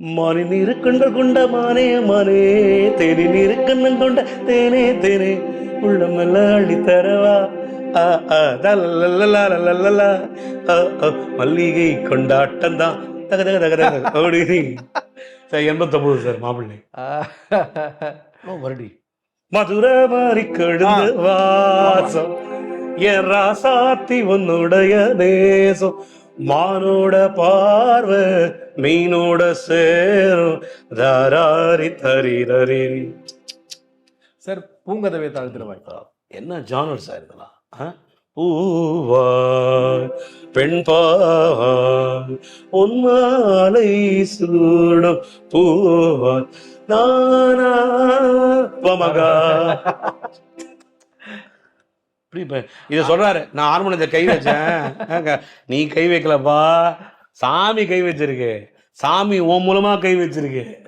மானி நீரு கண்கள் கொண்ட மானே மானே, தேனி நீரு கண்ணம் கொண்ட தேனே தேனே, உள்ளமெல்லாம் அள்ளி தரவா. ஆ ஆ தலலலலலலலலா, ஆ ஆ மல்லிகை கொண்டாட்டம் தான் தக தக தக தக அப்படி சார் 89 சார் மாப்பிள்ளை. மறுபடி மதுரை மாறி கொழுந்து வாசம் என் ராசாத்தி உன்னுடைய நேசம், மானோட பார்வை மீனோட சேரும் தாராரி தரிரரி. சார் பூங்கதவை தாழ்த்திருவாய். என்ன ஜானர் சார் இதெல்லாம்? பூவாய் பெண் பாவாய் உன்மாலை சூடும் பூவாய் நானா பமகா. இதை சொல்றாரு. நான் ஹார்மோனியத்தை கை வச்சேன், நீ கை வைக்கலப்பா, சாமி கை வச்சிருக்கு, சாமி உன் மூலமா கை வச்சிருக்கு.